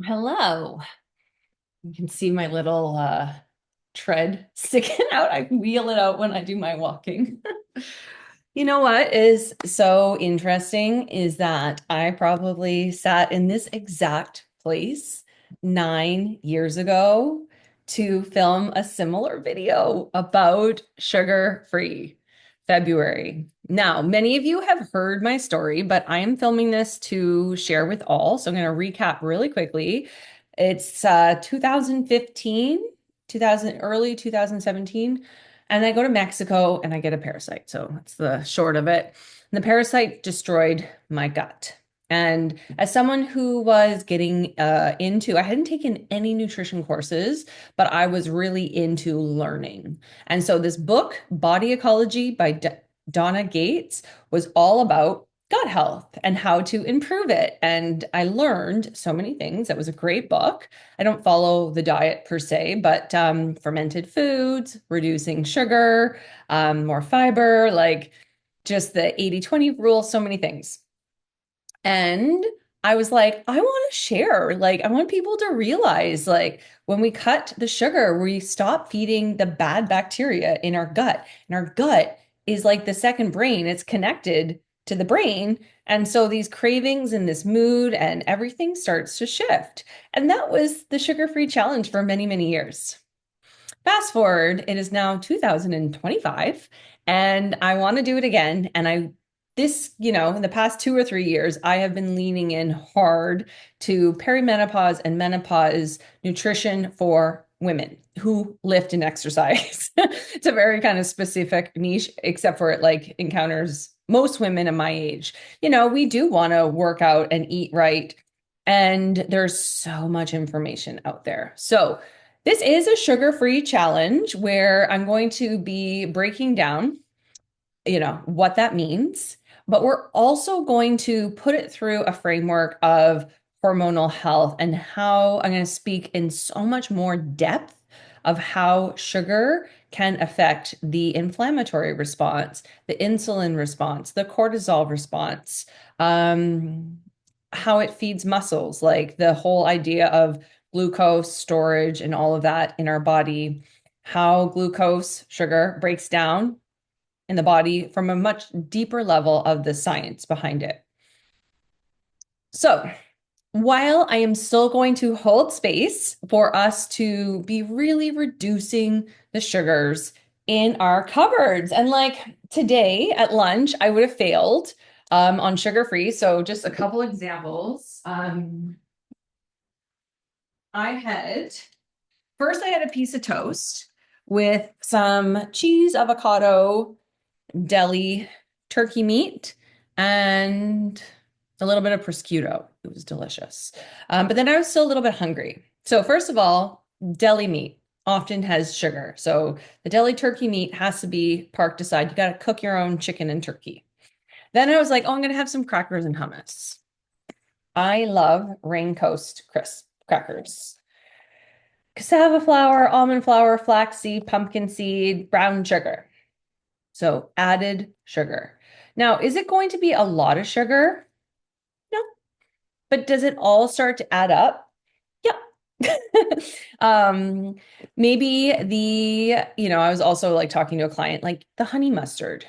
Hello. You can see my little tread sticking out. I wheel it out when I do my walking. You know what is so interesting is that I probably sat in this exact place 9 years ago to film a similar video about sugar-free February. Now, many of you have heard my story, but I am filming this to share with all. So I'm going to recap really quickly. It's 2015, 2000, early 2017. And I go to Mexico and I get a parasite. So that's the short of it. And the parasite destroyed my gut. And as someone who was getting I hadn't taken any nutrition courses, but I was really into learning. And so this book, Body Ecology by Donna Gates, was all about gut health and how to improve it. And I learned so many things. That was a great book. I don't follow the diet per se, but fermented foods, reducing sugar, more fiber, like just the 80-20 rule, so many things. And I was like, I want to share. Like, I want people to realize, like, when we cut the sugar, we stop feeding the bad bacteria in our gut. And our gut is like the second brain, it's connected to the brain. And so these cravings and this mood and everything starts to shift. And that was the sugar-free challenge for many, many years. Fast forward, it is now 2025, and I want to do it again. And in the past 2 or 3 years, I have been leaning in hard to perimenopause and menopause nutrition for women who lift and exercise. It's a very kind of specific niche, except for it like encounters most women of my age. We do want to work out and eat right. And there's so much information out there. So, this is a sugar-free challenge where I'm going to be breaking down, what that means, but we're also going to put it through a framework of hormonal health and how I'm going to speak in so much more depth of how sugar can affect the inflammatory response, the insulin response, the cortisol response, how it feeds muscles, like the whole idea of glucose storage and all of that in our body, how glucose, sugar, breaks down in the body from a much deeper level of the science behind it. So, while I am still going to hold space for us to be really reducing the sugars in our cupboards. And like today at lunch, I would have failed on sugar free. So, just a couple examples. I had First, I had a piece of toast with some cheese, avocado, deli turkey meat, and a little bit of prosciutto. It was delicious. But then I was still a little bit hungry. So, first of all, deli meat often has sugar. So, the deli turkey meat has to be parked aside. You got to cook your own chicken and turkey. Then I was like, oh, I'm going to have some crackers and hummus. I love Rain Coast crisp crackers. Cassava flour, almond flour, flaxseed, pumpkin seed, brown sugar. So added sugar. Now, is it going to be a lot of sugar? No. But does it all start to add up? Yeah. um, maybe I was also like talking to a client, like the honey mustard.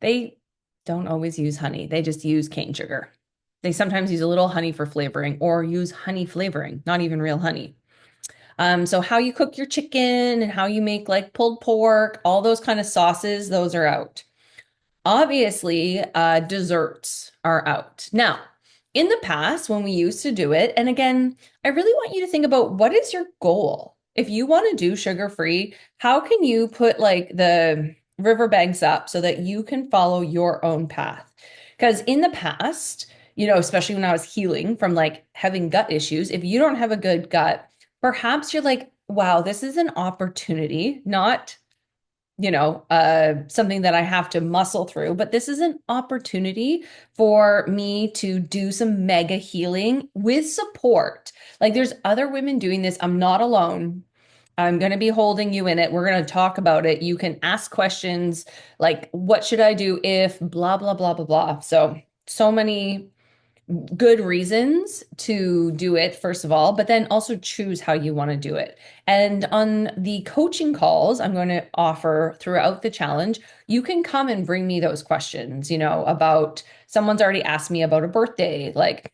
They don't always use honey. They just use cane sugar. They sometimes use a little honey for flavoring or use honey flavoring, not even real honey. So how you cook your chicken and how you make like pulled pork, all those kind of sauces, those are out. Obviously, desserts are out. Now, in the past, when we used to do it, and again, I really want you to think about what is your goal? If you want to do sugar-free, how can you put like the riverbanks up so that you can follow your own path? Because in the past, especially when I was healing from like having gut issues, if you don't have a good gut, perhaps you're like, wow, this is an opportunity, not something that I have to muscle through, but this is an opportunity for me to do some mega healing with support. Like there's other women doing this. I'm not alone. I'm going to be holding you in it. We're going to talk about it. You can ask questions like, what should I do if blah, blah, blah, blah, blah. So many good reasons to do it, first of all, but then also choose how you want to do it. And on the coaching calls I'm going to offer throughout the challenge, you can come and bring me those questions, about someone's already asked me about a birthday, like,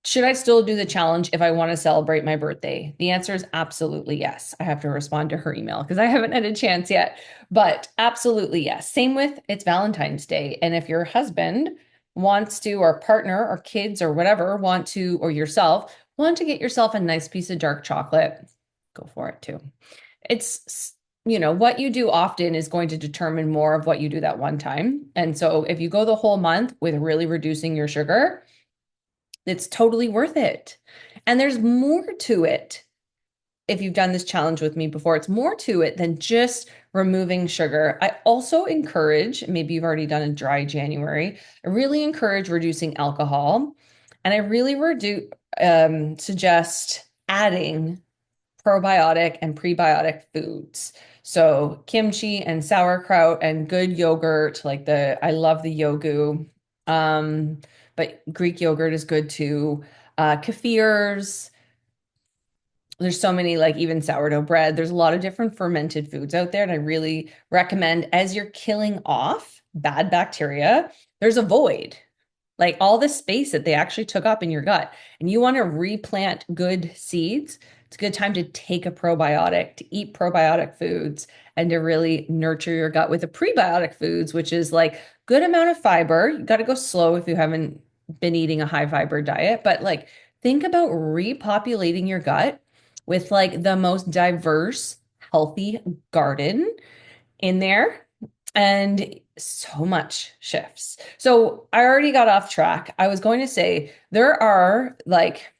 should I still do the challenge if I want to celebrate my birthday? The answer is absolutely yes. I have to respond to her email because I haven't had a chance yet, but absolutely yes. Same with it's Valentine's Day. And if your husband wants to, or partner, or kids, or whatever want to, or yourself want to get yourself a nice piece of dark chocolate, go for it too. It's, what you do often is going to determine more of what you do that one time. And so if you go the whole month with really reducing your sugar, it's totally worth it. And there's more to it. If you've done this challenge with me before, it's more to it than just removing sugar. I also encourage, maybe you've already done a dry January, I really encourage reducing alcohol. And I really suggest adding probiotic and prebiotic foods. So kimchi and sauerkraut and good yogurt, like I love the yogu. But Greek yogurt is good too. Kefirs, there's so many, like even sourdough bread. There's a lot of different fermented foods out there. And I really recommend as you're killing off bad bacteria, there's a void, like all the space that they actually took up in your gut, and you want to replant good seeds. It's a good time to take a probiotic, to eat probiotic foods, and to really nurture your gut with the prebiotic foods, which is like good amount of fiber. You got to go slow if you haven't been eating a high fiber diet, but like think about repopulating your gut with like the most diverse, healthy garden in there, and so much shifts. So I already got off track. I was going to say there are like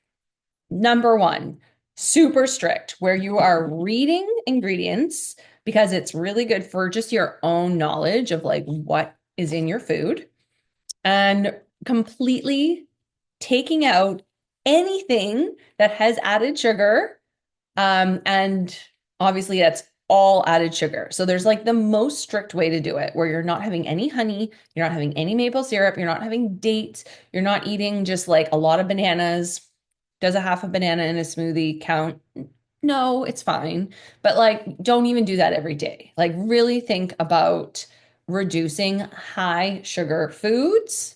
number one, super strict where you are reading ingredients because it's really good for just your own knowledge of like what is in your food, and completely taking out anything that has added sugar. And obviously that's all added sugar. So there's like the most strict way to do it where you're not having any honey, you're not having any maple syrup, you're not having dates, you're not eating just like a lot of bananas. Does a half a banana in a smoothie count? No, it's fine. But like, don't even do that every day. Like, really think about reducing high sugar foods,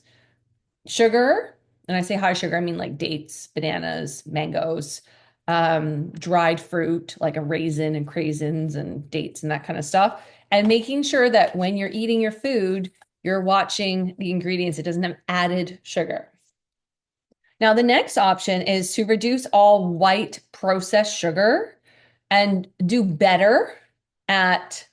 sugar, and I say high sugar, I mean like dates, bananas, mangoes, dried fruit, like a raisin and craisins and dates and that kind of stuff. And making sure that when you're eating your food, you're watching the ingredients. It doesn't have added sugar. Now, the next option is to reduce all white processed sugar and do better at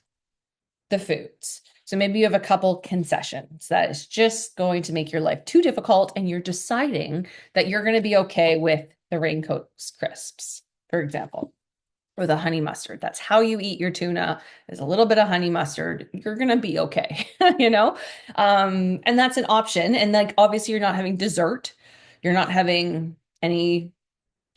the foods. So maybe you have a couple concessions that is just going to make your life too difficult, and you're deciding that you're going to be okay with the Raincoats crisps, for example, or the honey mustard. That's how you eat your tuna. There's a little bit of honey mustard. You're going to be okay, you know? And that's an option. And like, obviously you're not having dessert. You're not having any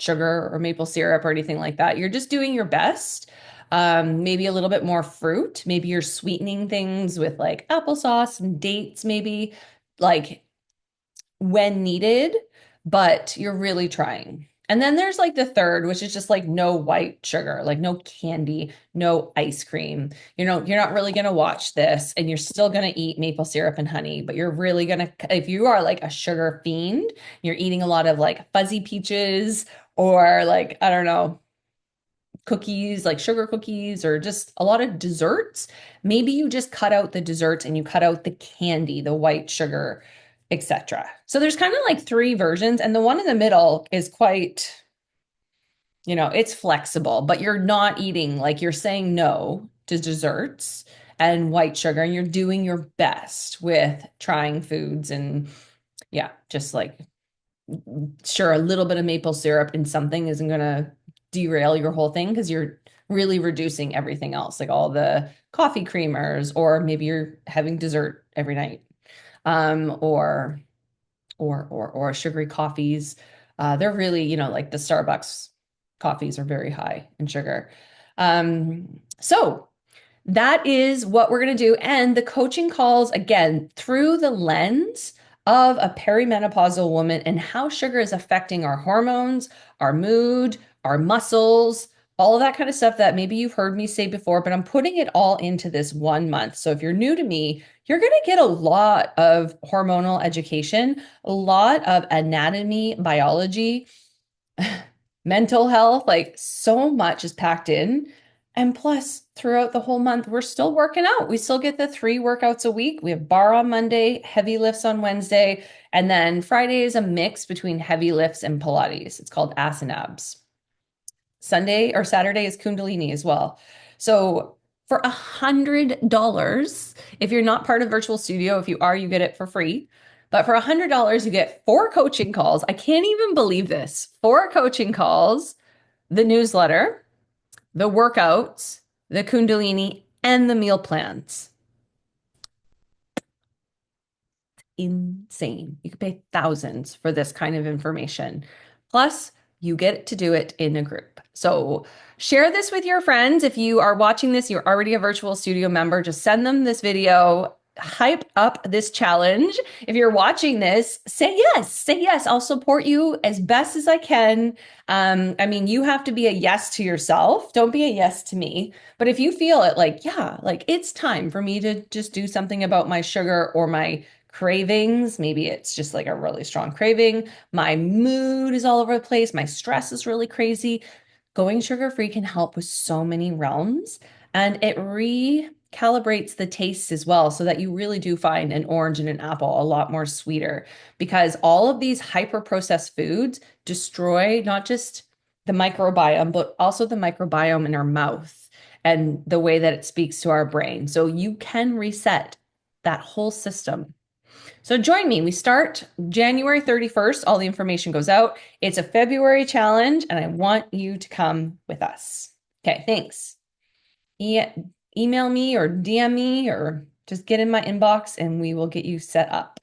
sugar or maple syrup or anything like that. You're just doing your best. Maybe a little bit more fruit. Maybe you're sweetening things with like applesauce and dates, maybe like when needed, but you're really trying. And then there's like the third, which is just like no white sugar, like no candy, no ice cream. You're not really going to watch this, and you're still going to eat maple syrup and honey, but you're really going to, if you are like a sugar fiend, you're eating a lot of like fuzzy peaches or like, I don't know, cookies, like sugar cookies, or just a lot of desserts. Maybe you just cut out the desserts and you cut out the candy, the white sugar, etc. So there's kind of like three versions, and the one in the middle is quite, it's flexible, but you're not eating, like you're saying no to desserts and white sugar, and you're doing your best with trying foods. And yeah, just like, sure, a little bit of maple syrup in something isn't going to derail your whole thing because you're really reducing everything else, like all the coffee creamers, or maybe you're having dessert every night, or sugary coffees. They're really, like the Starbucks coffees are very high in sugar. So that is what we're going to do. And the coaching calls, again, through the lens of a perimenopausal woman and how sugar is affecting our hormones, our mood, our muscles, all of that kind of stuff that maybe you've heard me say before, but I'm putting it all into this 1 month. So if you're new to me, you're going to get a lot of hormonal education, a lot of anatomy, biology, mental health, like so much is packed in. And plus, throughout the whole month, we're still working out. We still get the 3 workouts a week. We have bar on Monday, heavy lifts on Wednesday, and then Friday is a mix between heavy lifts and Pilates. It's called ass and abs. Sunday or Saturday is Kundalini as well. So for $100, if you're not part of Virtual Studio, if you are, you get it for free. But for $100, you get 4 coaching calls. I can't even believe this. 4 coaching calls, the newsletter, the workouts, the Kundalini, and the meal plans. Insane. You could pay thousands for this kind of information. Plus, you get to do it in a group. So share this with your friends. If you are watching this, you're already a Virtual Studio member, just send them this video. Hype up this challenge. If you're watching this, say yes. Say yes. I'll support you as best as I can. I mean, you have to be a yes to yourself. Don't be a yes to me. But if you feel it like, yeah, like it's time for me to just do something about my sugar or my cravings. Maybe it's just like a really strong craving. My mood is all over the place. My stress is really crazy. Going sugar free can help with so many realms, and it recalibrates the tastes as well so that you really do find an orange and an apple a lot more sweeter because all of these hyper processed foods destroy not just the microbiome, but also the microbiome in our mouth and the way that it speaks to our brain. So you can reset that whole system. So join me. We start January 31st. All the information goes out. It's a February challenge, and I want you to come with us. Okay, thanks. Email me or DM me or just get in my inbox and we will get you set up.